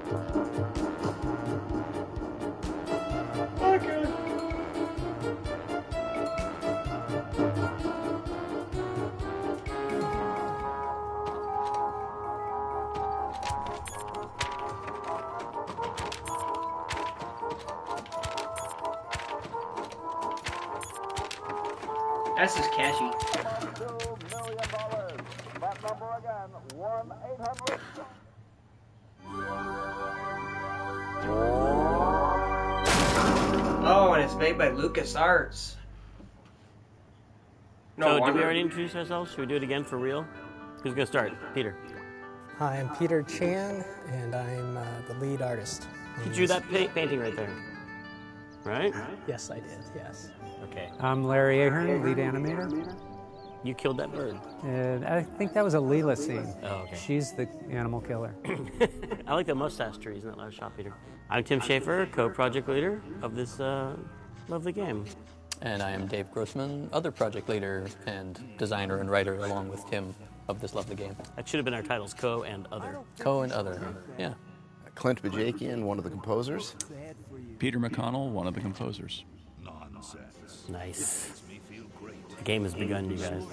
Okay. That's just catchy. $2 million. That number again, 1-800. Oh, and it's made by LucasArts. No so, wonder. did we already introduce ourselves? Should we do it again for real? Who's going to start? Peter. Hi, I'm Peter Chan, and I'm the lead artist. You drew that painting right there, right? Yes, I did, yes. Okay. I'm Larry Ahern, lead animator. You killed that bird. And I think that was a Leela scene. Oh, okay. She's the animal killer. I like the mustache trees in that last shot, Peter. I'm Tim Schaefer, co-project leader of this lovely game. And I am Dave Grossman, other project leader and designer and writer along with Tim of this lovely game. That should have been our titles, co and other. Co and other, yeah. Clint Bajakian, one of the composers. Peter McConnell, one of the composers. Nice. The game has begun, you guys.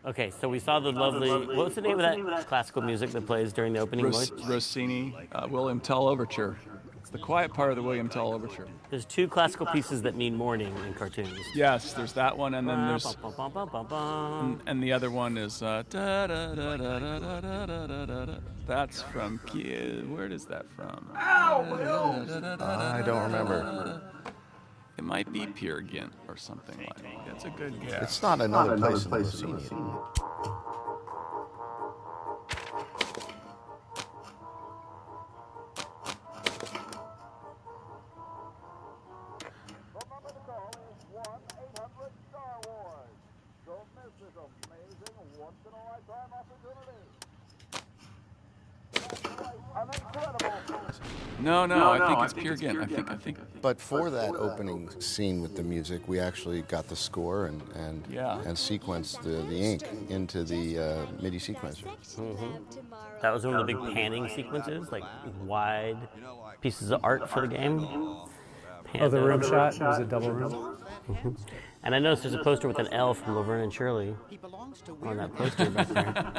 Okay, so we saw the lovely... What's the name of that classical music that plays during the opening voice? Rossini, William Tell Overture. It's the quiet part of the William Tell Overture. There's two classical pieces that mean morning in cartoons. Yes, there's that one, and then there's... And the other one is... That's from... Where is that from? I don't remember. It might be Peer Gynt or something like that. That's a good guess. It's not another place in Rossini. No, I think it's Peer Gynt. I think. But for that opening scene with the music, we actually got the score and sequenced the ink into the MIDI sequencer. Mm-hmm. That was one of the big panning sequences, like wide pieces of art for the game. The room shot was a double room. Mm-hmm. And I noticed there's a poster with an L from Laverne and Shirley on that poster back there.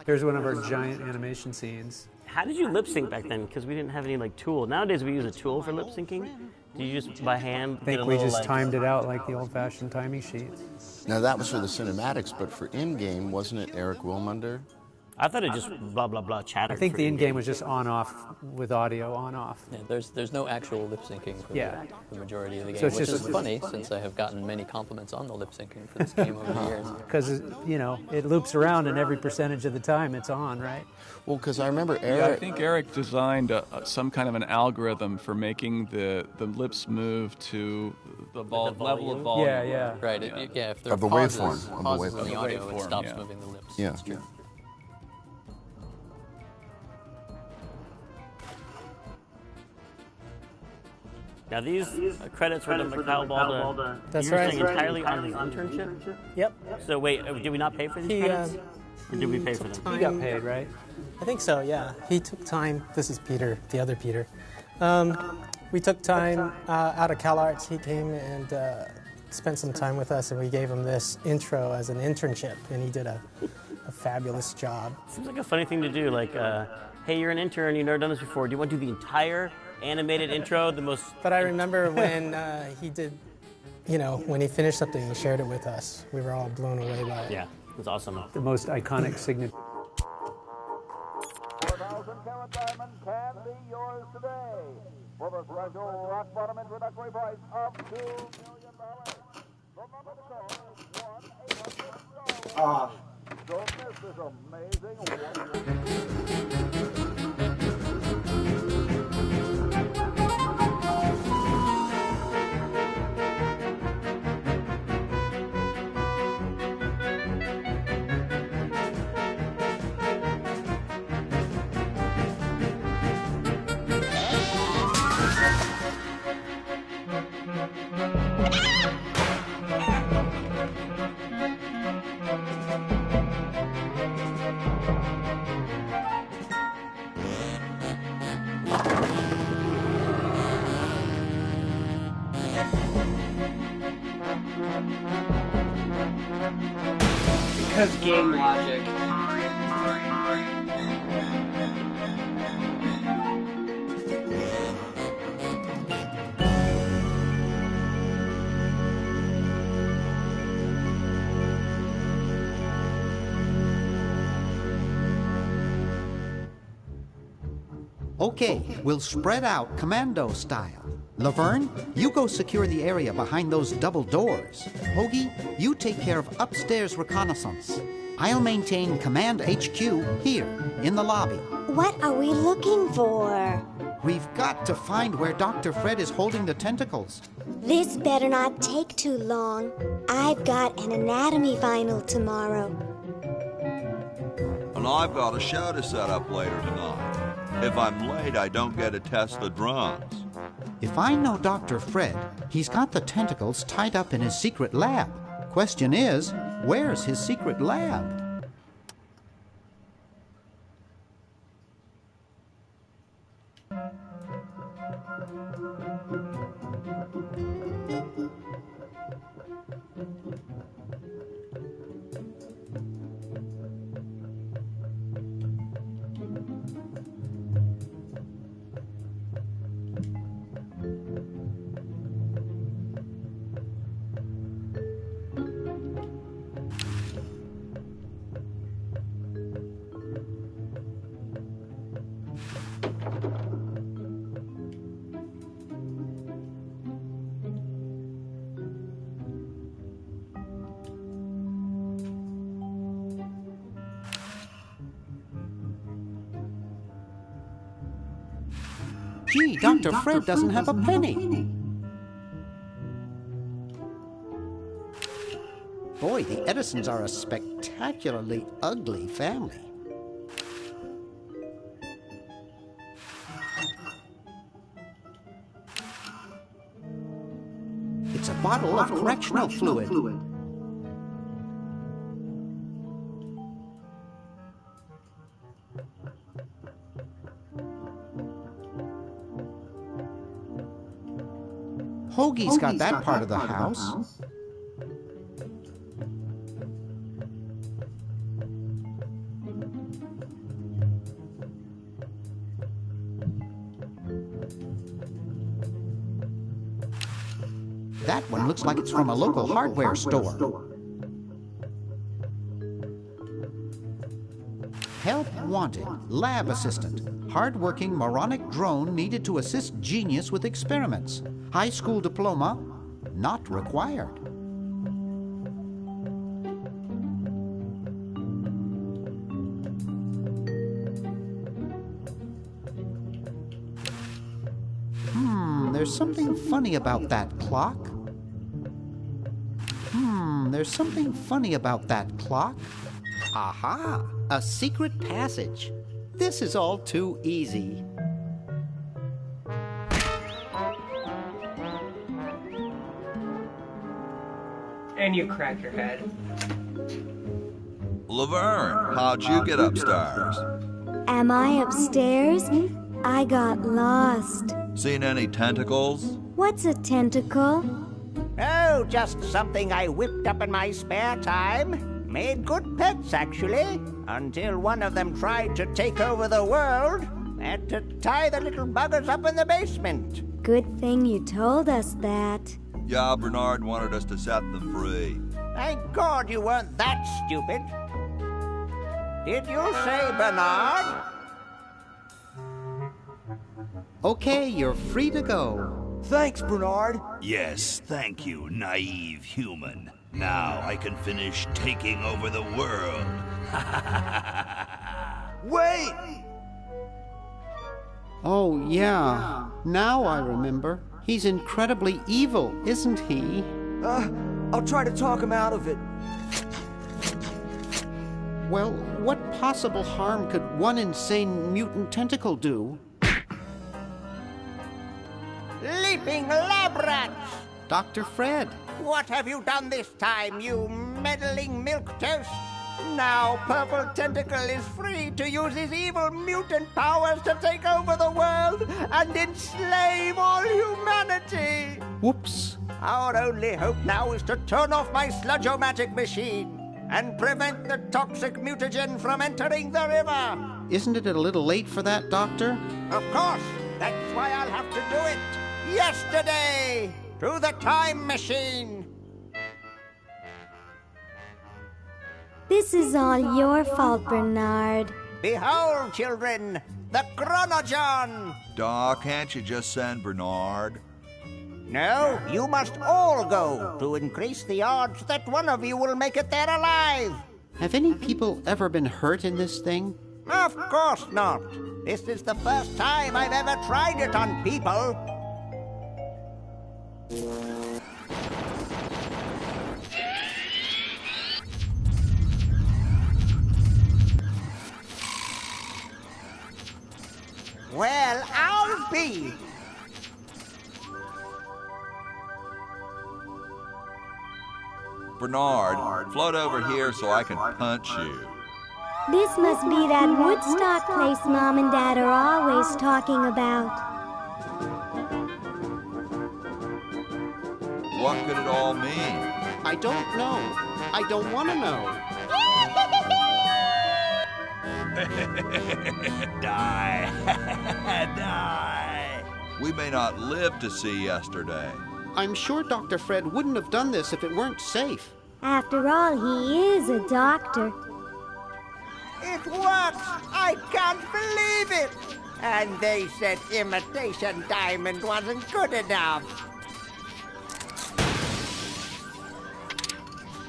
Here's one of our giant animation scenes. How did you lip sync back then? Because we didn't have any tool. Nowadays we use a tool for lip syncing. Did you just by hand? I think we just timed it out like the old-fashioned timing sheets. Now that was for the cinematics, but for in-game, wasn't it Eric Wilmunder? I thought it just blah blah blah chatter. I think the in-game was just on-off with audio on-off. Yeah, there's no actual lip syncing for the majority of the game, so it's which just is funny since I have gotten many compliments on the lip syncing for this game over the years. Because it loops around, and every percentage of the time it's on, right? Well, because I remember Eric. Yeah, I think Eric designed some kind of an algorithm for making the lips move to the level of volume. Yeah. Right. If there are the pauses waveform. in the audio, it stops moving the lips. Yeah. That's true. Now these credits were done by Kyle Balda. That's you were right. saying entirely on his internship? Yep. So wait, did we not pay for these credits? Or did we pay for them? He got paid, right? I think so, yeah. He took time. This is Peter, the other Peter. We took time out of CalArts. He came and spent some time with us, and we gave him this intro as an internship, and he did a fabulous job. Seems like a funny thing to do, like, hey, you're an intern, you've never done this before. Do you want to do the entire animated intro, the most... But I remember when he did, when he finished something, he shared it with us. We were all blown away by it. Yeah, it was awesome. The most iconic signature. 4,000-carat diamond can be yours today for the special rock bottom introductory price of $2 million. The number to call is 1-800-STAR. Don't miss this amazing Because game logic. Okay, we'll spread out commando style. Laverne, you go secure the area behind those double doors. Hoagie, you take care of upstairs reconnaissance. I'll maintain Command HQ here, in the lobby. What are we looking for? We've got to find where Dr. Fred is holding the tentacles. This better not take too long. I've got an anatomy final tomorrow. And I've got a show to set up later tonight. If I'm late, I don't get to test the drums. If I know Dr. Fred, he's got the tentacles tied up in his secret lab. Question is, where's his secret lab? Gee, Dr. Fred doesn't have a penny. Boy, the Edisons are a spectacularly ugly family. It's a bottle of correctional fluid. Hoagie's got that part of the house. That one looks like it's from a local hardware store. Help wanted. Lab assistant. Hard-working moronic drone needed to assist genius with experiments. High school diploma not required. There's something funny about that clock. There's something funny about that clock. Aha! A secret passage. This is all too easy. And you crack your head. Laverne, how'd you get upstairs? Am I upstairs? I got lost. Seen any tentacles? What's a tentacle? Oh, just something I whipped up in my spare time. Made good pets, actually, until one of them tried to take over the world. Had to tie the little buggers up in the basement. Good thing you told us that. Yeah, Bernard wanted us to set them free. Thank God you weren't that stupid. Did you say Bernard? Okay, you're free to go. Thanks, Bernard. Yes, thank you, naive human. Now I can finish taking over the world. Wait! Oh, yeah. Now I remember. He's incredibly evil, isn't he? I'll try to talk him out of it. Well, what possible harm could one insane mutant tentacle do? Leaping lab rats! Dr. Fred. What have you done this time, you meddling milquetoast? Now Purple Tentacle is free to use his evil mutant powers to take over the world and enslave all humanity. Whoops. Our only hope now is to turn off my sludge-o-matic machine and prevent the toxic mutagen from entering the river. Isn't it a little late for that, Doctor? Of course. That's why I'll have to do it. Yesterday, through the time machine. This is all your fault, Bernard. Behold, children, the Chronogon. Doc, can't you just send Bernard? No, you must all go to increase the odds that one of you will make it there alive. Have any people ever been hurt in this thing? Of course not. This is the first time I've ever tried it on people. Well, I'll be. Bernard, float over here so I can punch you. This must be that Woodstock place Mom and Dad are always talking about. What could it all mean? I don't know. I don't want to know. Die. Die. We may not live to see yesterday. I'm sure Dr. Fred wouldn't have done this if it weren't safe. After all, he is a doctor. It works! I can't believe it! And they said imitation diamond wasn't good enough.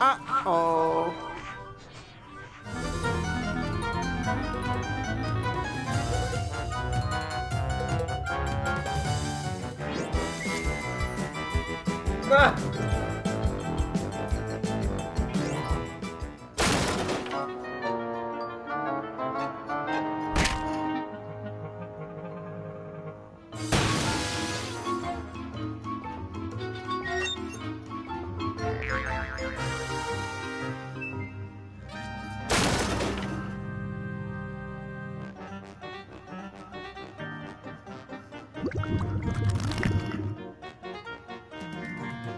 Uh-oh. Ah!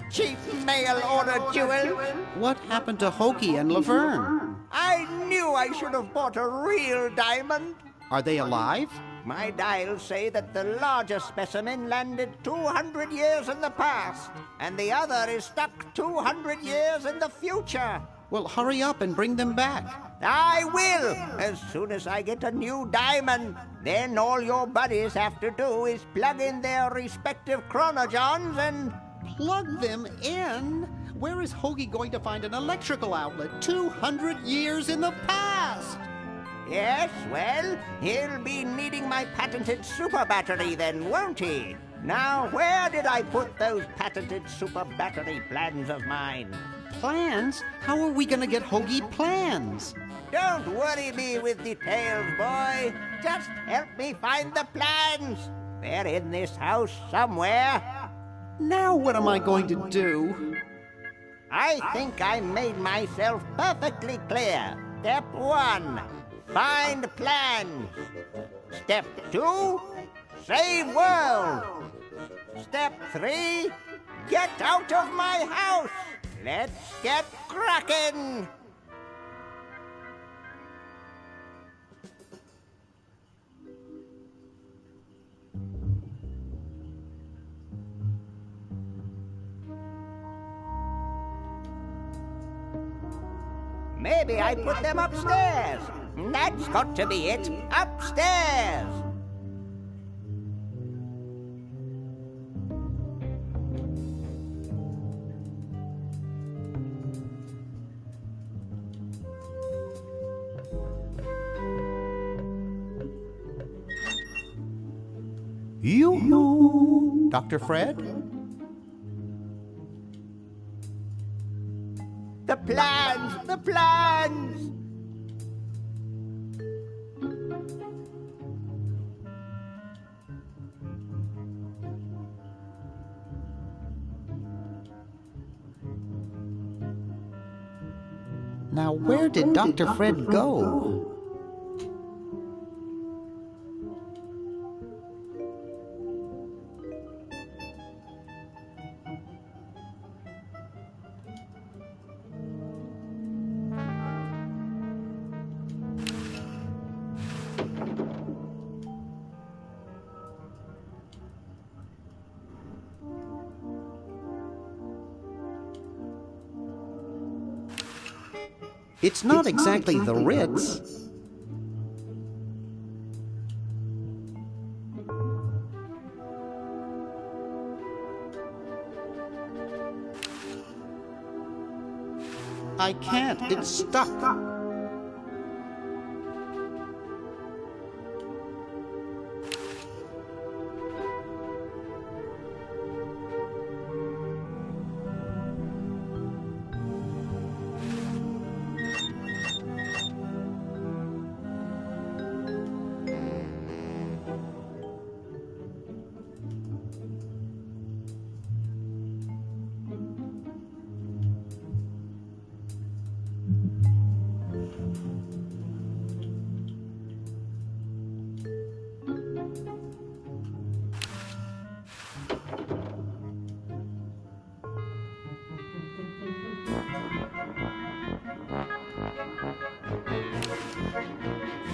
Chief mail order jewel. What happened to Hoagie and Laverne? I knew I should have bought a real diamond. Are they alive? My dials say that the larger specimen landed 200 years in the past, and the other is stuck 200 years in the future. Well, hurry up and bring them back. I will, as soon as I get a new diamond. Then all your buddies have to do is plug in their respective chronogons and... Plug them in? Where is Hoagie going to find an electrical outlet 200 years in the past? Yes, well, he'll be needing my patented super battery then, won't he? Now, where did I put those patented super battery plans of mine? Plans? How are we going to get Hoagie plans? Don't worry me with details, boy. Just help me find the plans. They're in this house somewhere. Now what am I going to do? I think I made myself perfectly clear. Step 1, find plans. Step 2, save world. Step 3, get out of my house. Let's get cracking. Maybe I put them upstairs. That's got to be it. Upstairs. Yoo-hoo! Dr. Fred? The plans! The plans! Now, where did Dr. Fred go? It's not exactly the Ritz. I can't. It's stuck.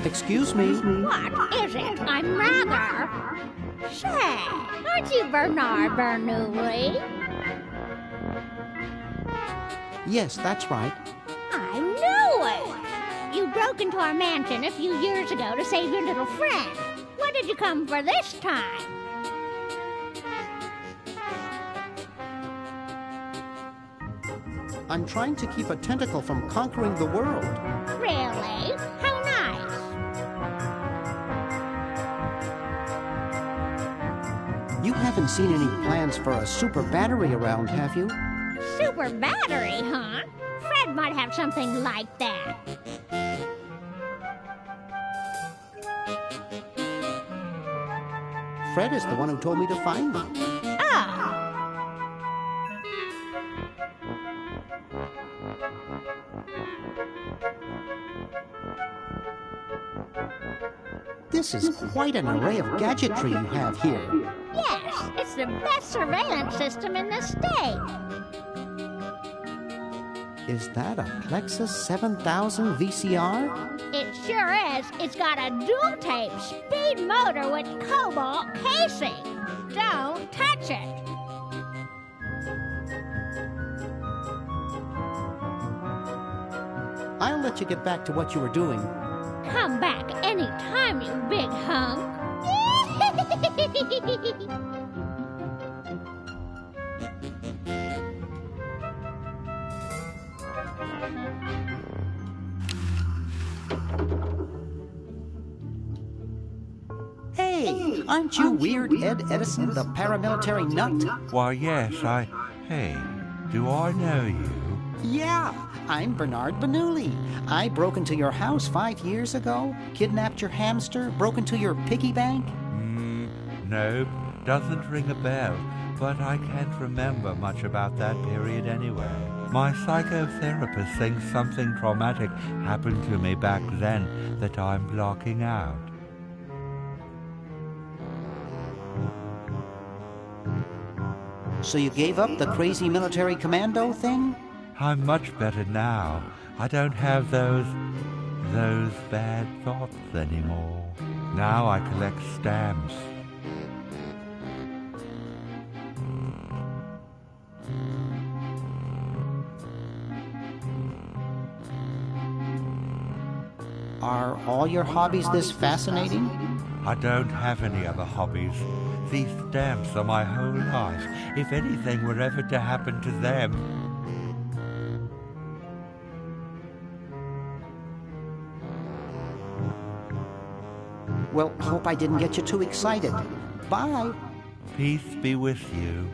Excuse me? What is it? I'm rather... Say, aren't you Bernard Bernoulli? Yes, that's right. I knew it! You broke into our mansion a few years ago to save your little friend. What did you come for this time? I'm trying to keep a tentacle from conquering the world. Really? How nice. You haven't seen any plans for a super battery around, have you? Super battery, huh? Fred might have something like that. Fred is the one who told me to find them. Oh. This is quite an array of gadgetry you have here. Yes, it's the best surveillance system in the state. Is that a Plexus 7000 VCR? It sure is. It's got a dual-tape speed motor with cobalt casing. Don't touch it. I'll let you get back to what you were doing. Come back anytime, you big hunk. Hey, aren't you Weird Ed Edison, the paramilitary nut? Why, yes, Hey, do I know you? Yeah, I'm Bernard Bernoulli. I broke into your house 5 years ago, kidnapped your hamster, broke into your piggy bank. No, doesn't ring a bell, but I can't remember much about that period anyway. My psychotherapist thinks something traumatic happened to me back then that I'm blocking out. So you gave up the crazy military commando thing? I'm much better now. I don't have those bad thoughts anymore. Now I collect stamps. Are all your hobbies this fascinating? I don't have any other hobbies. These stamps are my whole life. If anything were ever to happen to them... Well, hope I didn't get you too excited. Bye. Peace be with you.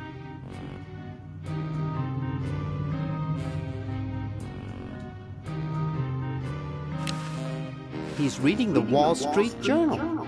He's reading the Wall Street Journal.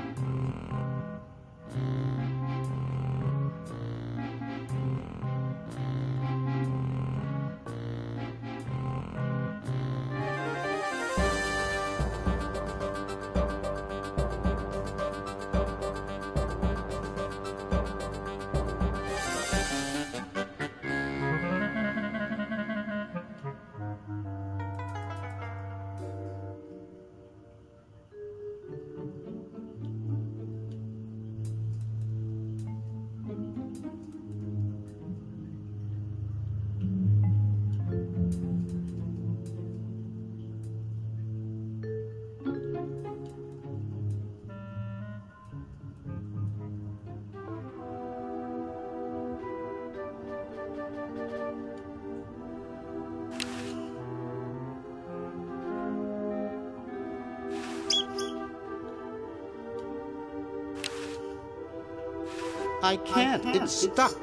I can't. It's stuck.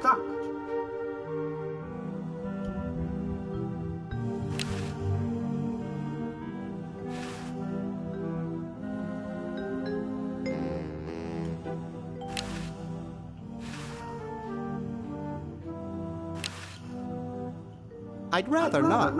I'd rather not.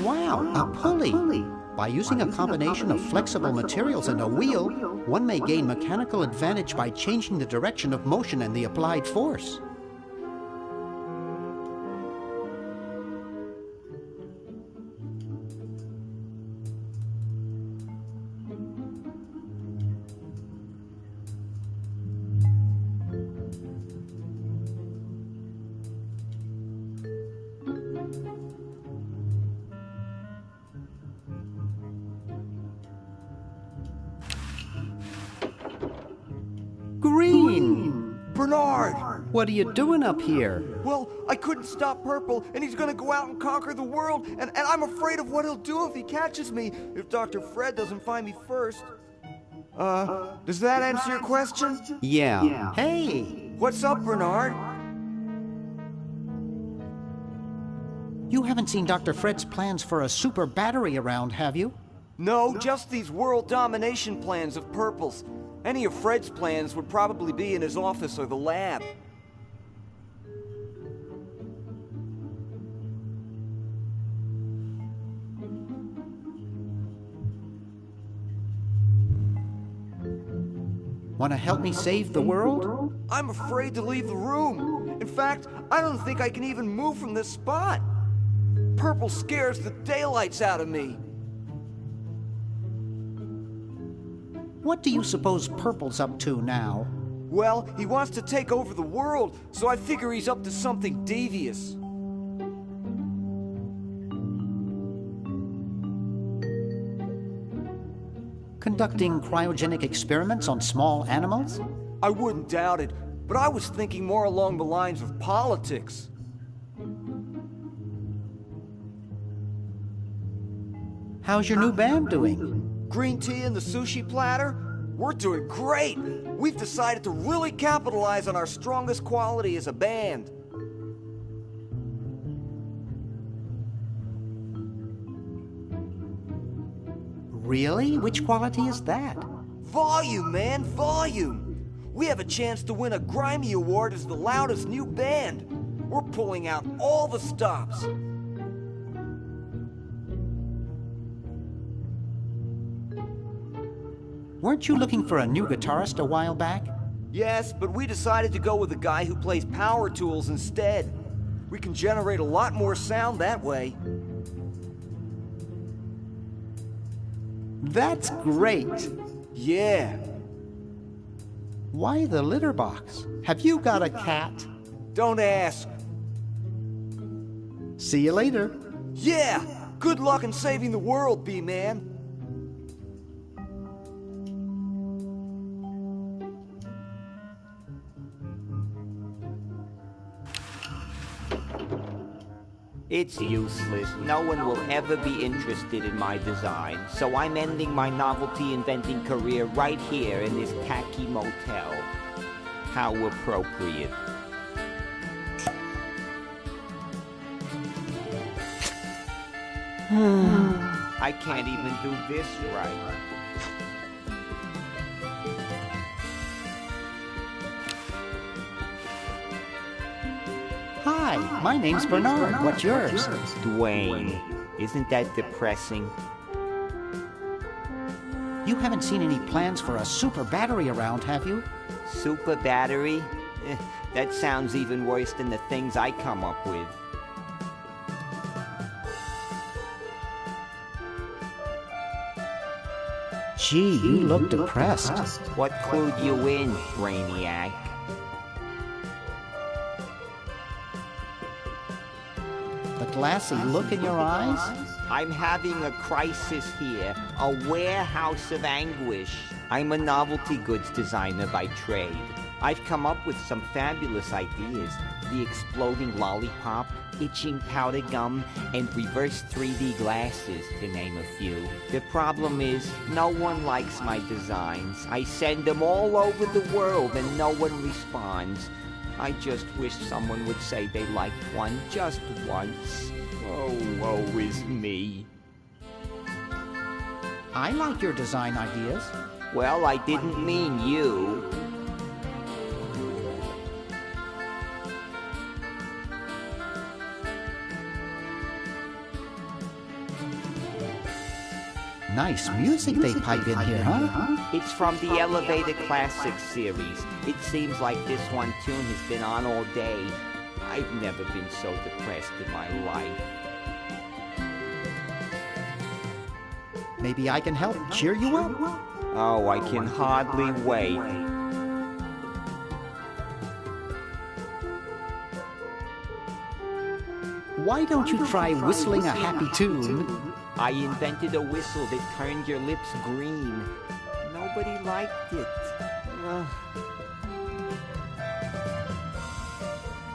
Wow, a pulley! By using a combination of flexible materials and a wheel, one may gain mechanical advantage by changing the direction of motion and the applied force. Green! Bernard! What are you doing up here? Well, I couldn't stop Purple, and he's gonna go out and conquer the world, and I'm afraid of what he'll do if he catches me, if Dr. Fred doesn't find me first. Does that answer your question? Yeah. Hey! What's up, Bernard? You haven't seen Dr. Fred's plans for a super battery around, have you? No, just these world domination plans of Purple's. Any of Fred's plans would probably be in his office or the lab. Want to help me save the world? I'm afraid to leave the room. In fact, I don't think I can even move from this spot. Purple scares the daylights out of me. What do you suppose Purple's up to now? Well, he wants to take over the world, so I figure he's up to something devious. Conducting cryogenic experiments on small animals? I wouldn't doubt it, but I was thinking more along the lines of politics. How's your new band doing? Green tea and the sushi platter? We're doing great! We've decided to really capitalize on our strongest quality as a band. Really? Which quality is that? Volume, man, volume! We have a chance to win a Grimy Award as the loudest new band. We're pulling out all the stops. Weren't you looking for a new guitarist a while back? Yes, but we decided to go with a guy who plays power tools instead. We can generate a lot more sound that way. That's great! Yeah. Why the litter box? Have you got a cat? Don't ask. See you later. Yeah! Good luck in saving the world, B-Man. It's useless. No one will ever be interested in my design, so I'm ending my novelty inventing career right here in this tacky motel. How appropriate. I can't even do this right. Hi, my name's Bernard. What's yours? Dwayne. Isn't that depressing? You haven't seen any plans for a super battery around, have you? Super battery? That sounds even worse than the things I come up with. Gee, you look depressed. What clued you in, Brainiac? The glassy look in your eyes? I'm having a crisis here, a warehouse of anguish. I'm a novelty goods designer by trade. I've come up with some fabulous ideas. The exploding lollipop, itching powder gum, and reverse 3D glasses, to name a few. The problem is, no one likes my designs. I send them all over the world and no one responds. I just wish someone would say they liked one just once. Oh, woe is me. I like your design ideas. Well, I didn't mean you. Nice music they pipe in here, huh? It's from the Elevator Classics series. It seems like this one tune has been on all day. I've never been so depressed in my life. Maybe I can help cheer you up. Oh, I can hardly wait. Why don't you try whistling a happy tune? I invented a whistle that turned your lips green. Nobody liked it.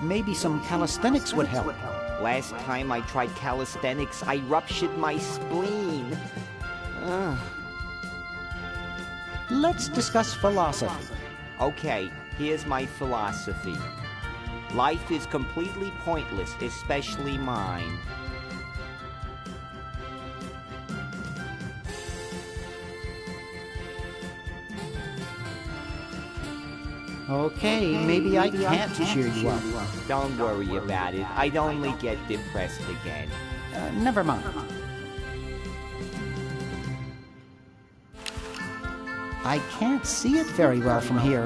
Maybe some calisthenics would help. Last time I tried calisthenics, I ruptured my spleen. Let's discuss philosophy. Okay, here's my philosophy. Life is completely pointless, especially mine. Okay, maybe I can't cheer you up. Don't worry about it. I'd only get depressed again. Never mind. I can't see it very well from here.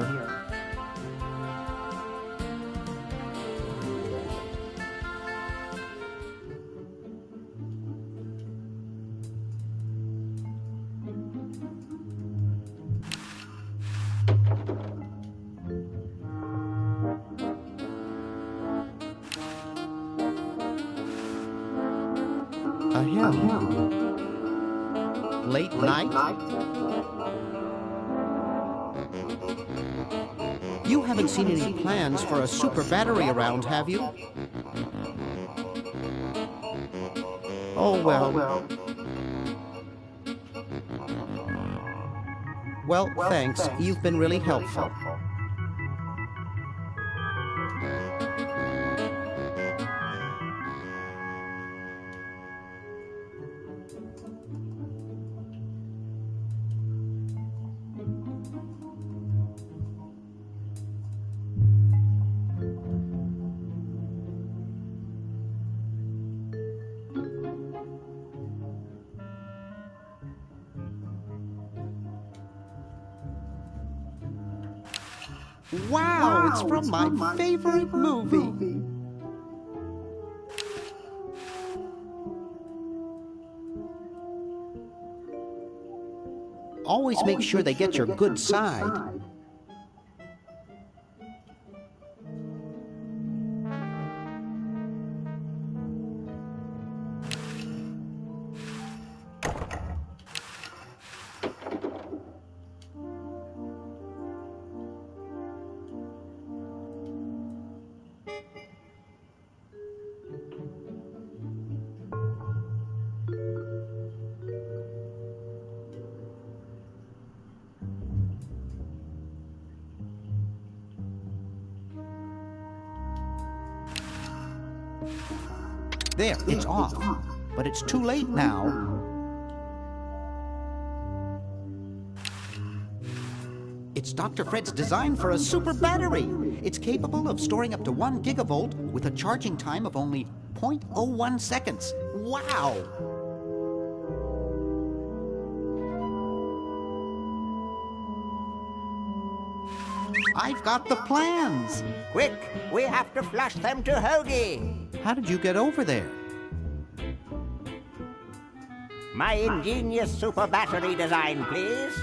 A hymn. Late night? You haven't seen any plans for a super battery around, have you? Oh, well. Well, thanks. You've been really helpful. Wow, it's from my favorite movie. Always make sure they get your good side. There, it's off. But it's too late now. It's Dr. Fred's design for a super battery. It's capable of storing up to 1 gigavolt with a charging time of only 0.01 seconds. Wow! I've got the plans. Quick, we have to flush them to Hoagie. How did you get over there? My ingenious super battery design, please.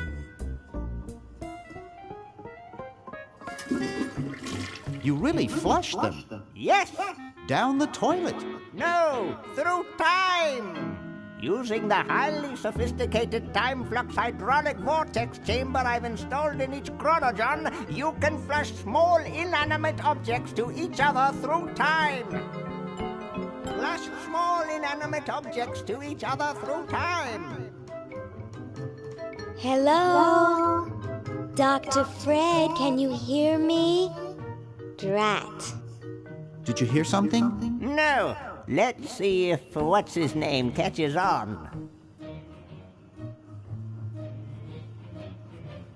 You really flushed them? Yes. Down the toilet? No, through time. Using the highly sophisticated time flux hydraulic vortex chamber I've installed in each chronogon, you can flush small inanimate objects to each other through time. Flush small inanimate objects to each other through time. Hello? Dr. Fred, can you hear me? Drat. Did you hear something? No. Let's see if what's-his-name catches on.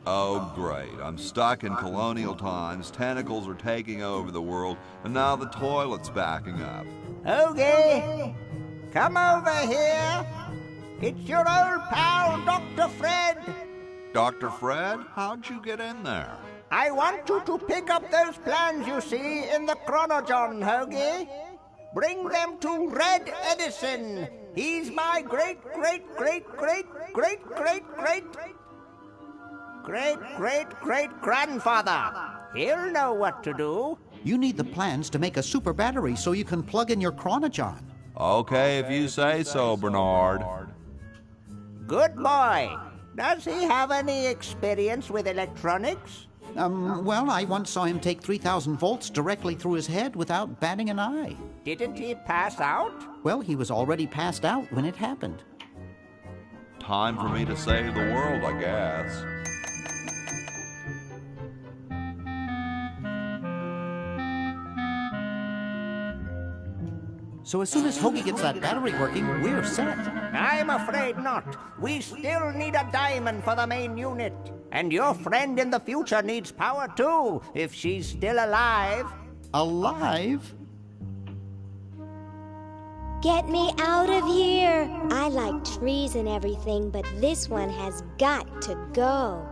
Oh, great. I'm stuck in colonial times, tentacles are taking over the world, and now the toilet's backing up. Hoagie, come over here. It's your old pal, Dr. Fred. Dr. Fred, how'd you get in there? I want you to pick up those plans you see in the chronogon, Hoagie. Bring them to Red Edison. He's my great-great-great-great-great-great-great-great-grandfather. He'll know what to do. You need the plans to make a super battery so you can plug in your chronogon. Okay, if you say so, Bernard. Good boy. Does he have any experience with electronics? Well, I once saw him take 3,000 volts directly through his head without batting an eye. Didn't he pass out? Well, he was already passed out when it happened. Time for me to save the world, I guess. So as soon as Hoagie gets that battery working, we're set. I'm afraid not. We still need a diamond for the main unit. And your friend in the future needs power too, if she's still alive. Alive? Get me out of here! I like trees and everything, but this one has got to go.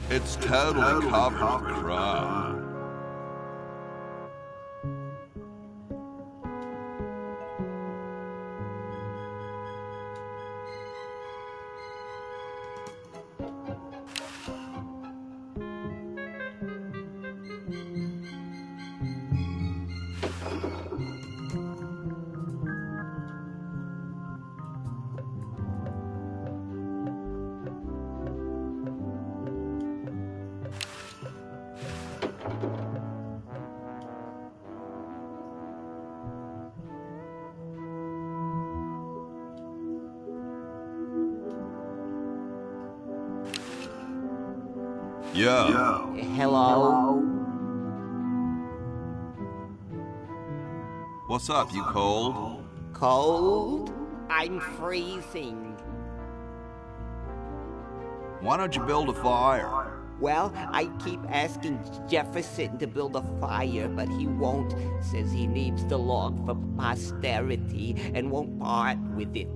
It's totally covered with crud. Yo. Hello? What's up, you cold? Cold? I'm freezing. Why don't you build a fire? Well, I keep asking Jefferson to build a fire, but he won't. Says he needs the log for posterity and won't part with it.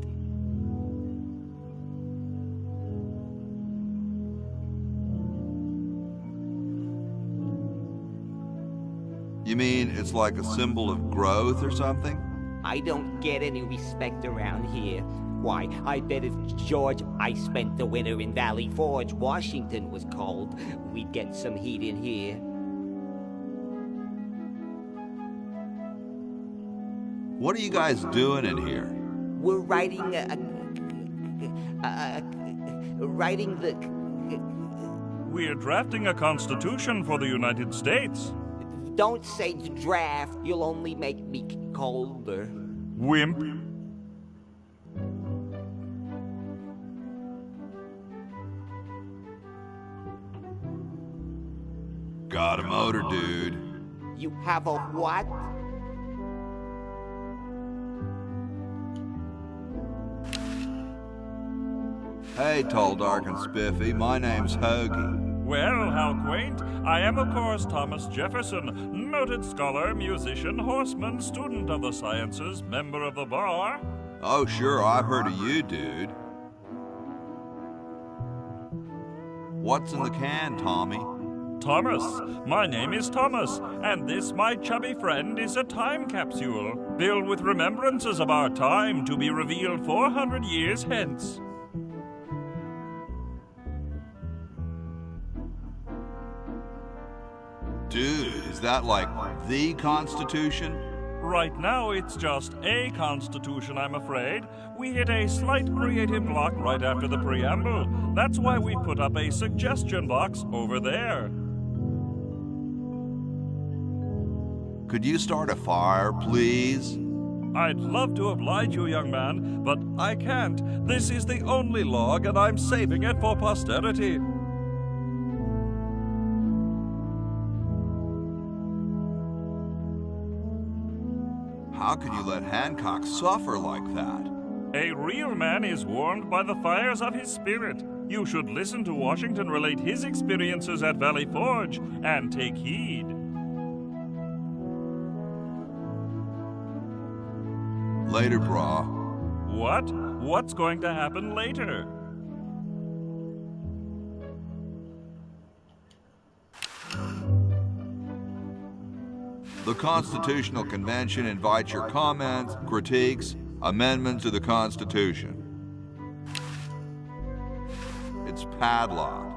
You mean it's like a symbol of growth or something? I don't get any respect around here. Why, I bet if George I spent the winter in Valley Forge, Washington was cold, we'd get some heat in here. What are you guys doing in here? We're writing We're drafting a constitution for the United States. Don't say draft, you'll only make me colder. Wimp. Got a motor, dude. You have a what? Hey, tall, dark, and spiffy, my name's Hoagie. Well, how quaint. I am, of course, Thomas Jefferson, noted scholar, musician, horseman, student of the sciences, member of the bar. Oh, sure, I've heard of you, dude. What's in the can, Tommy? Thomas. My name is Thomas, and this, my chubby friend, is a time capsule, filled with remembrances of our time to be revealed 400 years hence. Dude, is that like the Constitution? Right now, it's just a Constitution, I'm afraid. We hit a slight creative block right after the preamble. That's why we put up a suggestion box over there. Could you start a fire, please? I'd love to oblige you, young man, but I can't. This is the only log, and I'm saving it for posterity. How could you let Hancock suffer like that? A real man is warmed by the fires of his spirit. You should listen to Washington relate his experiences at Valley Forge and take heed. Later, brah. What? What's going to happen later? The Constitutional Convention invites your comments, critiques, amendments to the Constitution. It's padlocked.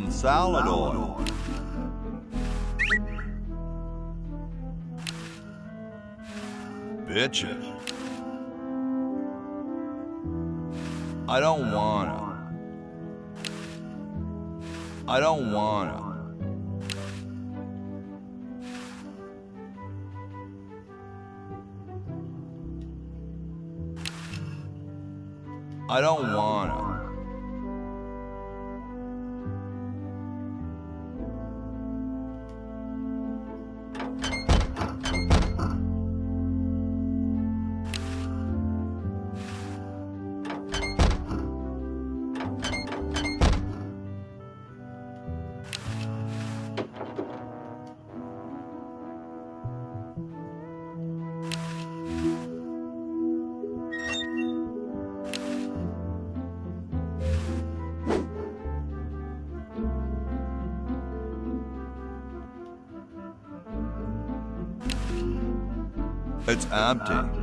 Salad oil. Bitches. I don't wanna. I don't wanna. I don't wanna. It's empty.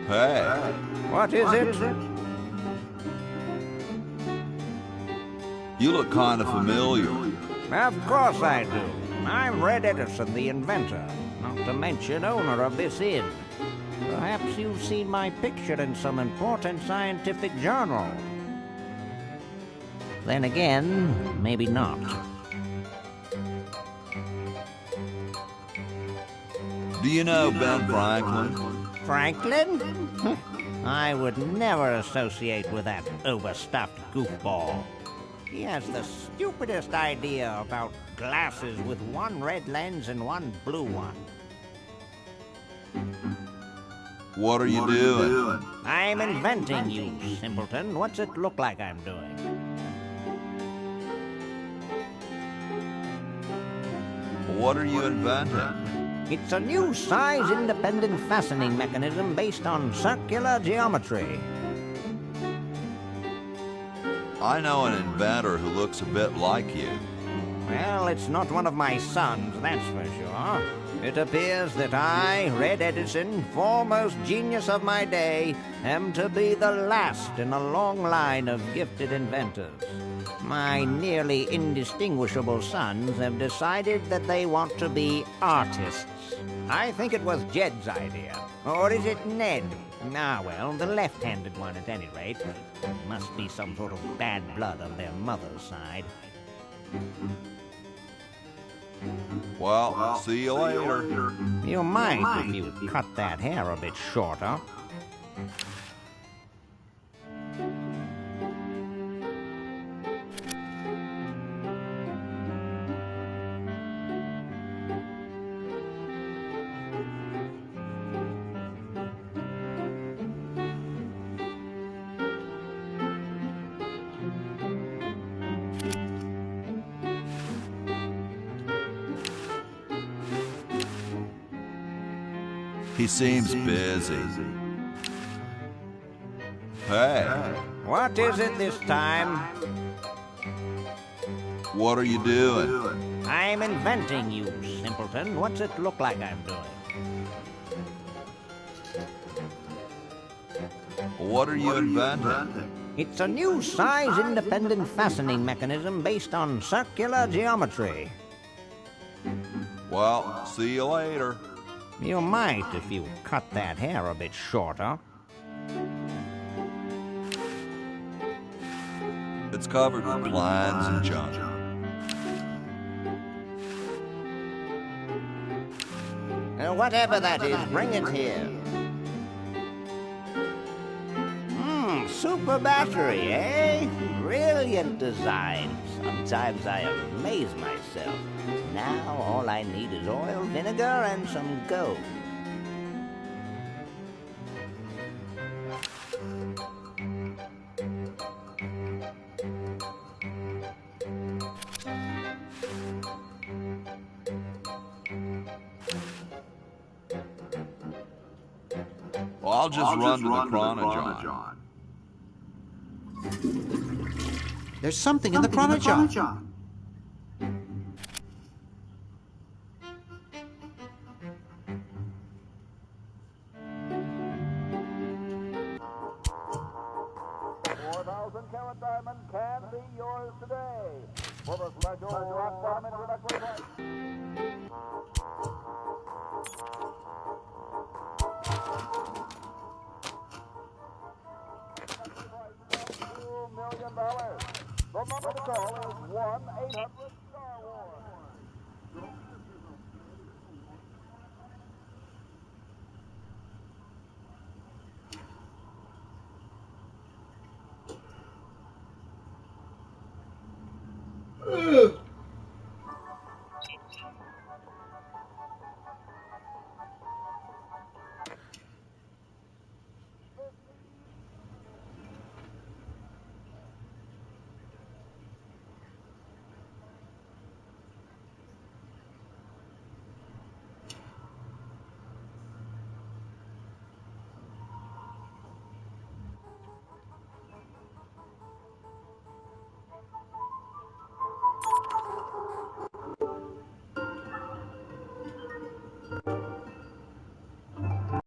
Hey. What is it? You look kind of familiar. Of course I do. I'm Red Edison, the inventor, not to mention owner of this inn. Perhaps you've seen my picture in some important scientific journal. Then again, maybe not. Do you know Ben Franklin? Franklin? I would never associate with that overstuffed goofball. He has the stupidest idea about glasses with one red lens and one blue one. What are you doing? I'm inventing, you simpleton. What's it look like I'm doing? What are you inventing? It's a new size-independent fastening mechanism based on circular geometry. I know an inventor who looks a bit like you. Well, it's not one of my sons, that's for sure. It appears that I, Red Edison, foremost genius of my day, am to be the last in a long line of gifted inventors. My nearly indistinguishable sons have decided that they want to be artists. I think it was Jed's idea. Or is it Ned? Ah, well, the left-handed one at any rate. Must be some sort of bad blood on their mother's side. Well, see you later. You might if you cut that hair a bit shorter. He seems busy. Hey. What is it this time? What are you doing? I'm inventing, you simpleton. What's it look like I'm doing? What are you inventing? It's a new size-independent fastening mechanism based on circular geometry. Well, see you later. You might if you cut that hair a bit shorter. It's covered with plans and junk. Whatever that is, bring it here. Super battery, eh? Brilliant design. Sometimes I amaze myself. Now all I need is oil, vinegar, and some gold. Well, I'll just run to the Chronojon. There's something in the Chronojon. $4,000-carat diamond can be yours today for the special rock bottom introductory price. $2 million. The number to call is 1-800-STAR-WARS. Ugh.